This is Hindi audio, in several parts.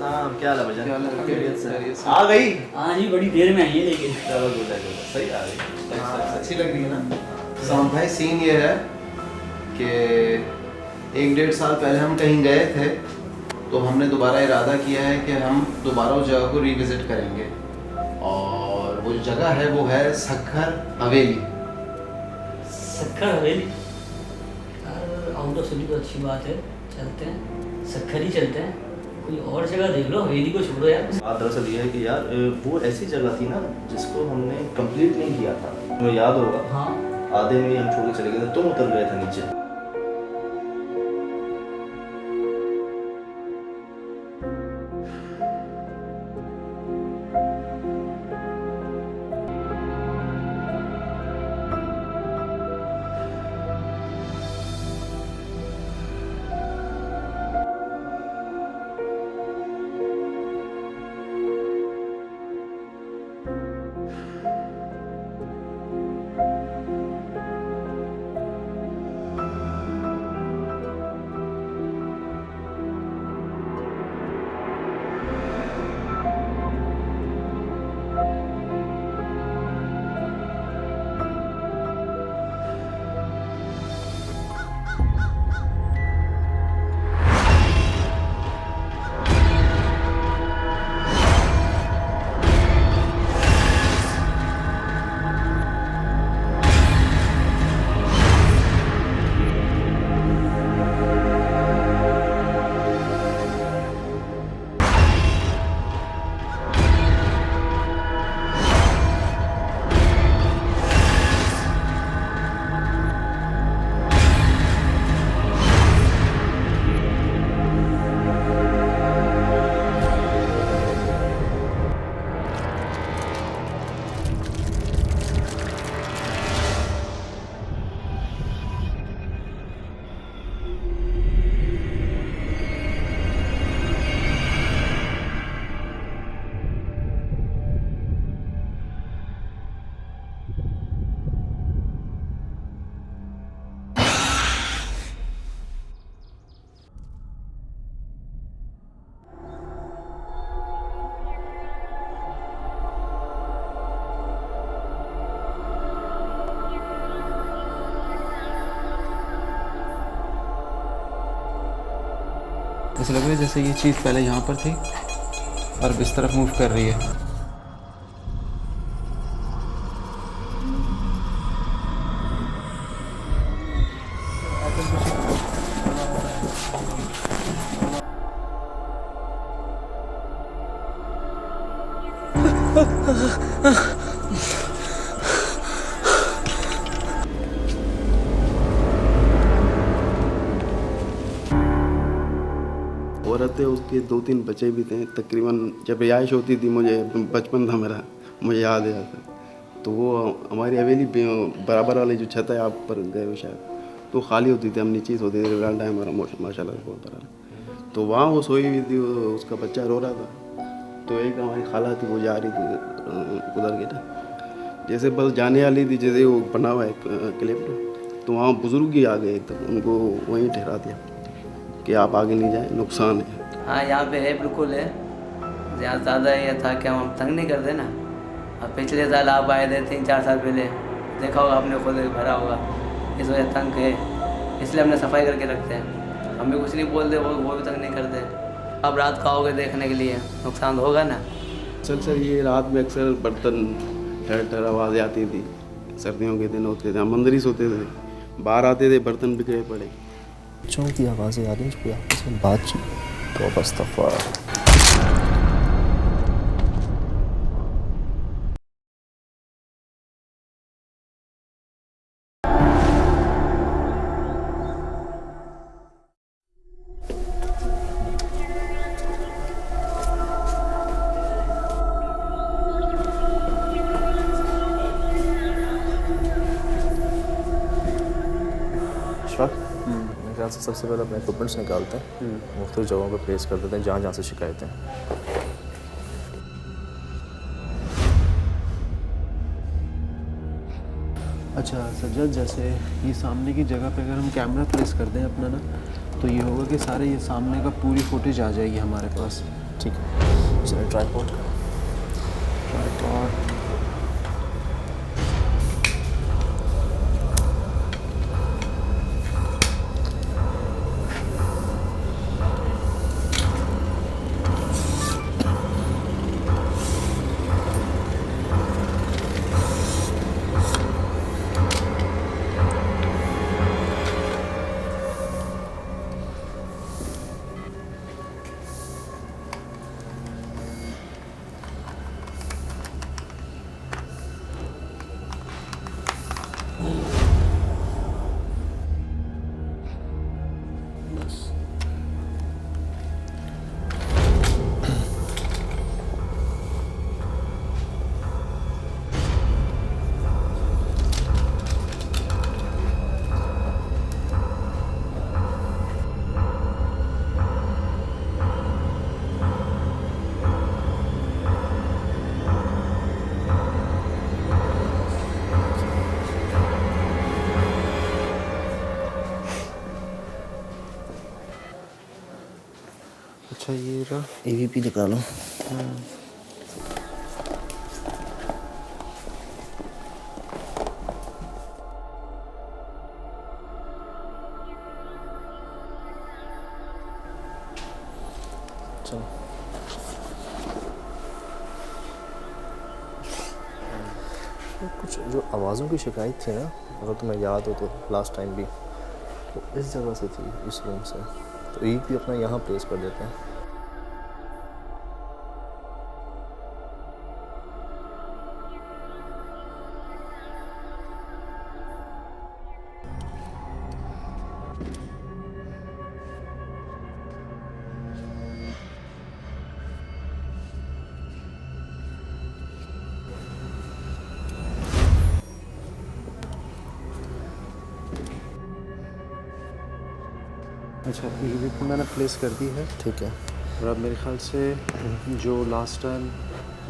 हाँ क्या हाल है भैया? क्या हाल है? खैरियत से? खैरियत से। आ गई? हाँ जी, बड़ी देर में आई है लेकिन। चलो गुड है सही आ गई। अच्छी लग रही है ना। साउंड भाई सीन ये है कि 1-1.5 साल पहले हम कहीं गए थे, तो हमने दोबारा इरादा किया है कि हम दोबारा उस जगह को रिविजिट करेंगे, और वो जो जगह है वो है सक्खर हवेली। सक्खर हवेली यार, आउट ऑफ सिटी तो अच्छी बात है, चलते हैं सक्खर ही चलते हैं। कोई और जगह देख लो, हवेली को छोड़ो यार। बात दरअसल ये है कि यार वो ऐसी जगह थी ना जिसको हमने कंप्लीट नहीं किया था, तुम्हें याद होगा? हाँ आधे में ही हम छोड़ के चले गए थे, तुम उतर गए थे नीचे। ऐसा लग रहा है जैसे ये चीज़ पहले यहाँ पर थी और अब इस तरफ मूव कर रही है। औरतें, उसके 2-3 बच्चे भी थे। तकरीबन जब रिहाइश होती थी, मुझे बचपन था मेरा, मुझे याद है आता। तो वो हमारी हवेली बराबर वाली जो छत है, आप पर गए हो शायद, तो खाली होती थी, हम नीचे सोते थे। वरांडा है हमारा माशाल्लाह बहुत बड़ा। तो वहाँ वो सोई हुई थी, उसका बच्चा रो रहा था। तो एक हमारी खाला थी, वो जा रही थी उधर के ना, जैसे बस जाने वाली थी, जैसे वो बना हुआ है क्लिप, तो वहाँ बुजुर्ग ही आ गए, तो उनको वहीं ठहरा दिया कि आप आगे नहीं जाए, नुकसान है। हाँ यहाँ पे है, बिल्कुल है। ज़्यादा ये था कि हम तंग नहीं करते ना। अब पिछले साल आप आए थे 3-4 साल पहले, देखा होगा आपने, खुद भरा होगा, इस वजह तंग है, इसलिए हमने सफाई करके रखते हैं। हम भी कुछ नहीं बोलते, वो भी तंग नहीं करते। अब रात को आओगे देखने के लिए, नुकसान तो होगा ना। सर ये रात में अक्सर बर्तन ठर आवाज़ आती थी। सर्दियों के दिन होते थे, हम अंदर ही सोते थे, बाहर आते थे बर्तन बिखरे पड़े। बच्चों की आवाज़ें आ रही हैं, कोई आपस में बातचीत। तो बस दफ़ा मेरे ख्याल से सबसे पहले अपने इक्विपमेंट्स निकालते हैं, मुख्तलिफ जगहों पर प्लेस कर देते हैं जहाँ जहाँ से शिकायतें हैं। अच्छा सज्जद, जैसे ये सामने की जगह पे अगर हम कैमरा प्लेस कर दें अपना ना, तो ये होगा कि सारे ये सामने का पूरी फुटेज आ जाएगी हमारे पास। ठीक है, चलिए ट्राइपॉड का अच्छा ये रहा AVP निकालो। चलो कुछ जो आवाज़ों की शिकायत थी ना, अगर तुम्हें याद हो तो लास्ट टाइम भी, तो इस जगह से थी, इस रूम से। तो AVP अपना यहाँ प्लेस कर देते हैं। अच्छा, EVP मैंने प्लेस कर दी है। ठीक है। और अब मेरे ख्याल से जो लास्ट टाइम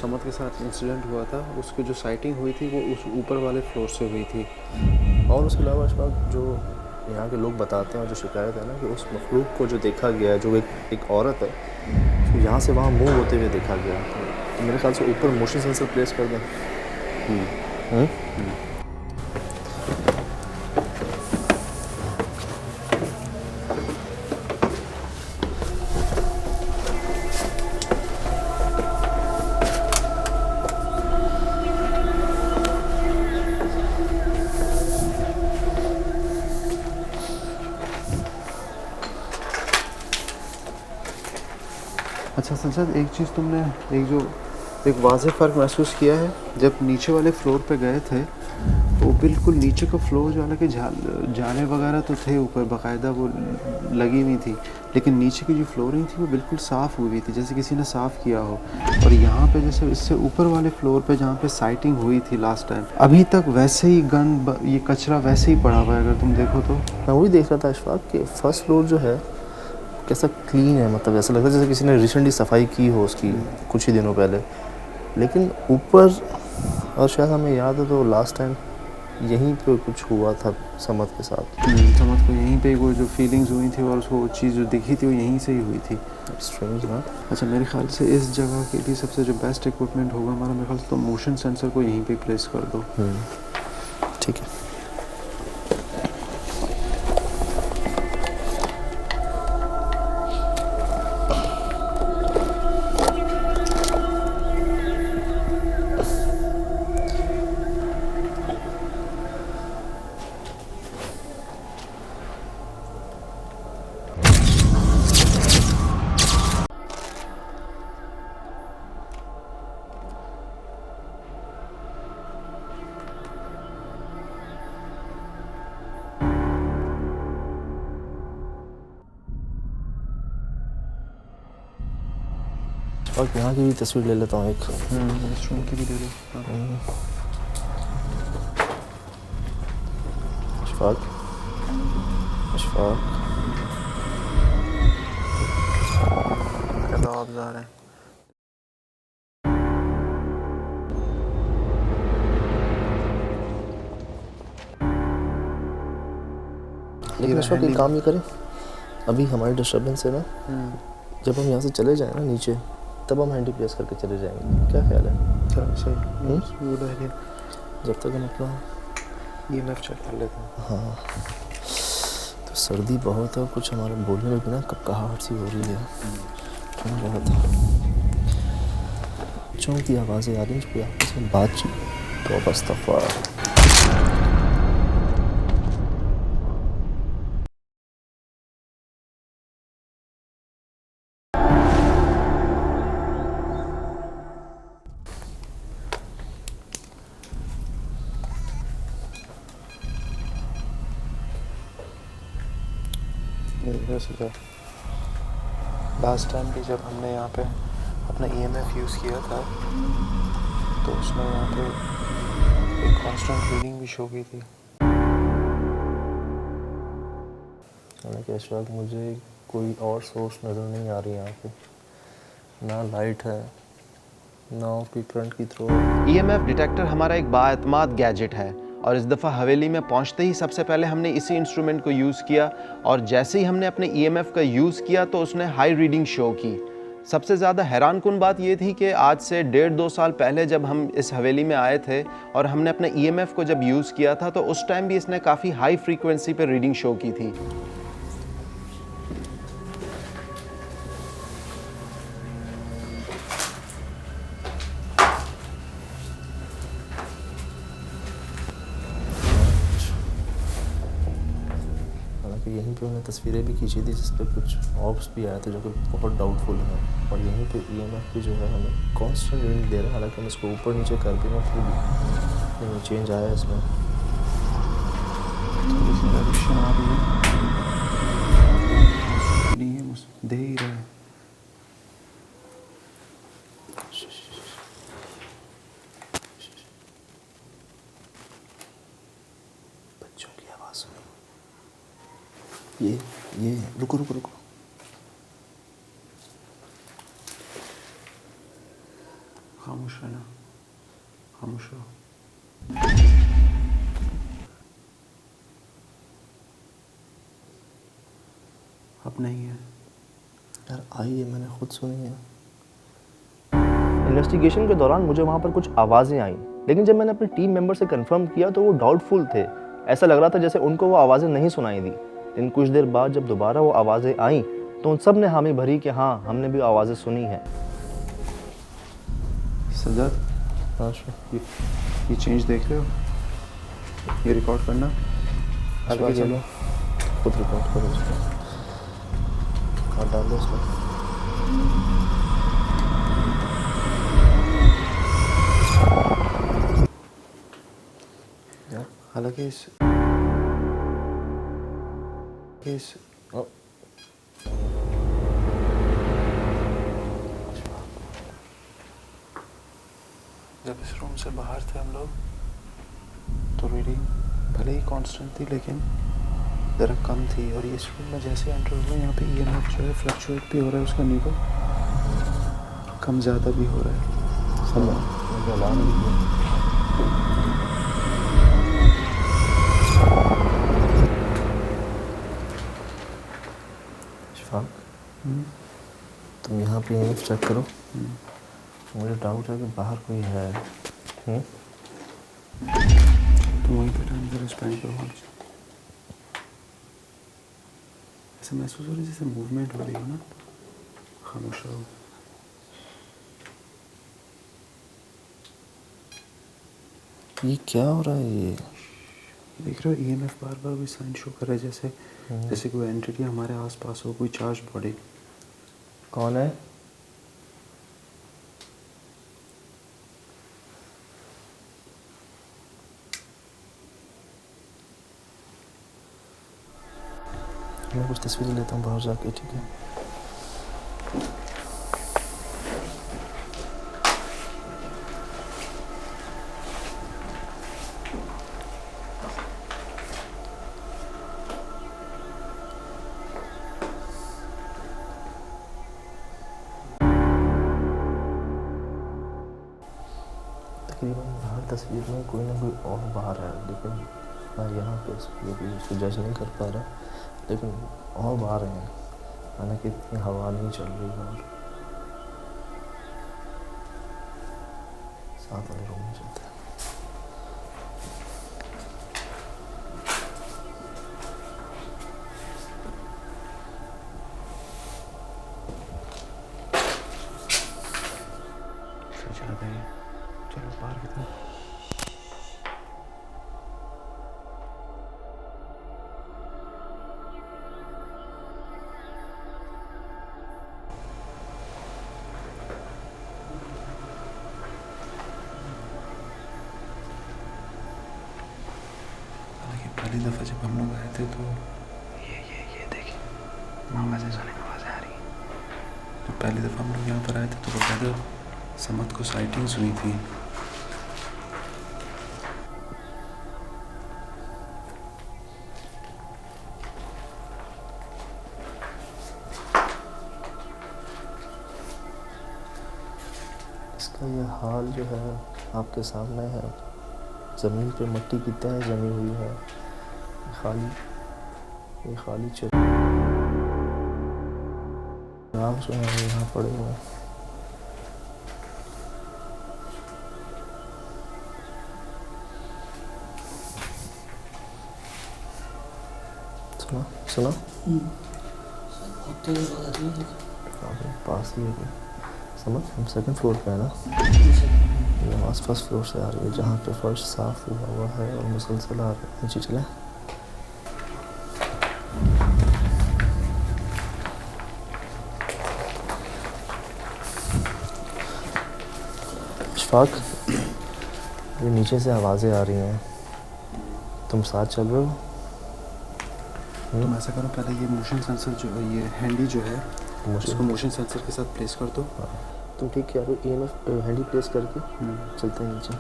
समद के साथ इंसिडेंट हुआ था, उसकी जो साइटिंग हुई थी वो उस ऊपर वाले फ्लोर से हुई थी। और उसके अलावा अशफाक, जो यहाँ के लोग बताते हैं, जो शिकायत है ना, कि उस मखलूक को जो देखा गया है, जो एक औरत है, तो यहाँ से वहाँ मूव होते हुए देखा गया। तो मेरे ख्याल से ऊपर मोशन सेंसर प्लेस कर दें। अच्छा सज्जाद, एक चीज़ तुमने एक वाज़ेह फ़र्क महसूस किया है, जब नीचे वाले फ्लोर पे गए थे तो बिल्कुल नीचे का फ्लोर जो हालांकि जाले वगैरह तो थे ऊपर बाकायदा वो लगी हुई थी, लेकिन नीचे की जो फ्लोरिंग थी वो बिल्कुल साफ़ हुई थी, जैसे किसी ने साफ़ किया हो। और यहाँ पे जैसे इससे ऊपर वाले फ्लोर पे जहाँ पे साइटिंग हुई थी लास्ट टाइम, अभी तक वैसे ही गंद, ये कचरा वैसे ही पड़ा हुआ है अगर तुम देखो तो। मैं वही देख रहा था अशफाक कि फर्स्ट फ्लोर जो है कैसा क्लीन है, मतलब ऐसा लगता है जैसे किसी ने रिसेंटली सफाई की हो उसकी कुछ ही दिनों पहले। लेकिन ऊपर, और शायद हमें याद है तो लास्ट टाइम यहीं पे कुछ हुआ था समद के साथ। समद को यहीं पे वो जो फीलिंग्स हुई थी और उसको चीज़ जो दिखी थी वो यहीं से ही हुई थी। स्ट्रेंज ना। अच्छा, मेरे ख्याल से इस जगह के लिए सबसे जो बेस्ट इक्विपमेंट होगा हमारा, मेरे ख्याल से तो मोशन सेंसर को यहीं पे प्लेस कर दो। ठीक है। और यहाँ की भी तस्वीर ले लेता हूँ एक। इस रूम की भी ले लो। अशफाक, अशफाक, क्या आप जा रहे हैं? लेकिन अशफाक एक काम ये करें, अभी हमारी डिस्टर्बेंस है ना, जब हम यहाँ से चले जाएँ ना नीचे, तब हम हैंडी प्रेस करके चले जाएंगे, क्या ख्याल है? चलो सही, गुड आइडिया। जब तक हम अपना EMF चेक कर लेते हैं। हाँ, तो सर्दी बहुत है, कुछ हमारे बोलने में भी ना कपकहाहट सी हो रही है। ठंड बहुत है, बच्चों की आवाज़ें आ रही हैं, कोई आपस में बातचीत, तो अस्तग़फ़िरुल्लाह। लास्ट टाइम भी जब हमने यहाँ पे अपना EMF यूज़ किया था तो उसमें यहाँ पे एक कांस्टेंट रीडिंग भी शो की थी। हालांकि इस वक्त मुझे कोई और सोर्स नज़र नहीं आ रही यहाँ पे, ना लाइट है ना कोई करंट की थ्रो। EMF डिटेक्टर हमारा एक बाएतमाद गैजेट है और इस दफ़ा हवेली में पहुंचते ही सबसे पहले हमने इसी इंस्ट्रूमेंट को यूज़ किया और जैसे ही हमने अपने EMF का यूज़ किया तो उसने हाई रीडिंग शो की। सबसे ज़्यादा हैरानकुन बात ये थी कि आज से 1.5-2 साल पहले जब हम इस हवेली में आए थे और हमने अपने EMF को जब यूज़ किया था तो उस टाइम भी इसने काफ़ी हाई फ्रीक्वेंसी पर रीडिंग शो की थी। यहीं पे उन्हें तस्वीरें भी खींची थी जिस पे कुछ ऑब्स भी आए थे जो कि बहुत डाउटफुल हैं, और यहीं पे EMF भी जो है हमें कांस्टेंट रीडिंग दे रहा है। हालांकि हम इसको ऊपर नीचे कर भी फिर भी चेंज आया है इसमें। दे ही रहे बच्चों की आवाज़ सुनो। ये रुको रुको रुको, खामोश रहना, खामोश रहो। अब नहीं है यार, आई है, मैंने खुद सुनी है। इन्वेस्टिगेशन के दौरान मुझे वहाँ पर कुछ आवाज़ें आईं, लेकिन जब मैंने अपने टीम मेंबर से कंफर्म किया तो वो डाउटफुल थे। ऐसा लग रहा था जैसे उनको वो आवाज़ें नहीं सुनाई दी। लेकिन कुछ देर बाद जब दोबारा वो आवाज़ें आईं तो उन सब ने हामी भरी कि हाँ, हमने भी आवाज़ें सुनी हैं। सदर, हाँ, ये चेंज देख रहे हो? ये रिकॉर्ड करना। चलो खुद रिकॉर्ड करो उसको, हाँ डाल दो उसको। यार हालांकि इस जब इस रूम से बाहर थे हम लोग तो रीडिंग भले ही कांस्टेंट थी लेकिन ज़रा कम थी, और ये इस रूम में जैसे एंटर हुआ यहाँ पे EMF जो है फ्लक्चुएट भी हो रहा है, उसका निगल कम ज़्यादा भी हो रहा है। तुम यहाँ पे EMF चेक करो। मुझे डाउट है कि बाहर कोई है। तुम वहीं पे टाइम ज़रा स्पेंड करो। ऐसा महसूस हो रहा है जैसे मूवमेंट हो रही हो ना। खामोश रहो। ये क्या हो रहा है? ये देख रहे हो EMF बार बार भी साइन शो कर रहा है जैसे कोई एंटिटी हमारे आसपास हो, कोई चार्ज बॉडी। कौन है? मैं कुछ तस्वीरें लेता हूँ बाहर जाके, ठीक है? तकरीबन हर तस्वीर में कोई ना कोई और बाहर है, लेकिन मैं यहाँ पे उसको जज नहीं कर पा रहा, लेकिन और बाहर हैं। हालांकि इतनी हवा नहीं चल रही है। और साथ वाले रूम में चलते हैं। चलो बाहर की तरफ। पहली दफ़ा जब हम लोग आए थे तो ये देखिए आवाज़ें सुने, आवाज़ें आ रही हैं। जब पहली दफ़ा हम लोग यहाँ पर आए थे तो बकायदा समत को साइटिंग्स हुई थी। इसका ये हाल जो है आपके सामने है। ज़मीन पे मट्टी की तह जमी हुई है। ये खाली चिराग जो है यहाँ पड़े हुए हैं। सुना पास ही है। समझ हम सेकंड फ्लोर पे है ना, ये आवाज़ फर्स्ट फ्लोर से आ रही है जहाँ पे फर्श साफ हुआ है और मुसलसल आ रहा है। नीचे चले। इशफाक, ये नीचे से आवाज़ें आ रही हैं, तुम साथ चल रहे हो? तुम ऐसा करो, पहले ये मोशन सेंसर जो ये हैंडी जो है उसको मोशन सेंसर के साथ प्लेस कर दो। तुम ठीक क्या हो, EMF हैंडी प्लेस करके चलते हैं नीचे।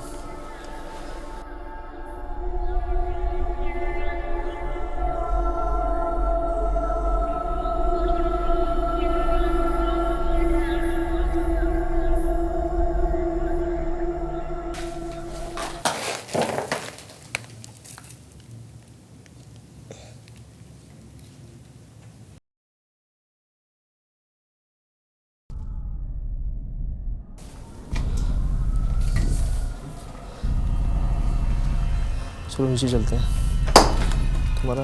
चलो नीचे चलते हैं। तुम्हारा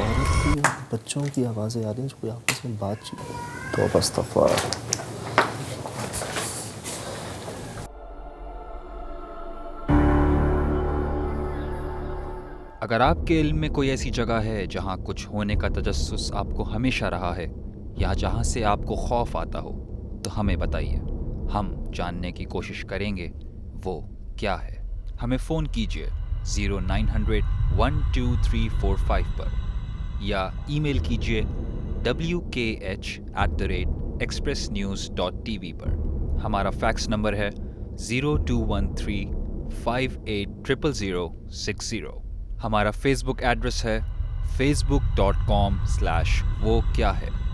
औरत की बच्चों की आवाज़ें आ रही हैं जो कोई आपस में बातचीत। तो अस्तग़फ़िर। अगर आपके इल्म में कोई ऐसी जगह है जहाँ कुछ होने का तजस्सुस आपको हमेशा रहा है या जहाँ से आपको खौफ आता हो, तो हमें बताइए, हम जानने की कोशिश करेंगे वो क्या है। हमें फ़ोन कीजिए 0900-12345 पर या ईमेल कीजिए wkh@expressnews.tv पर। हमारा फैक्स नंबर है 0213580060। हमारा फेसबुक एड्रेस है facebook.com/वो क्या है।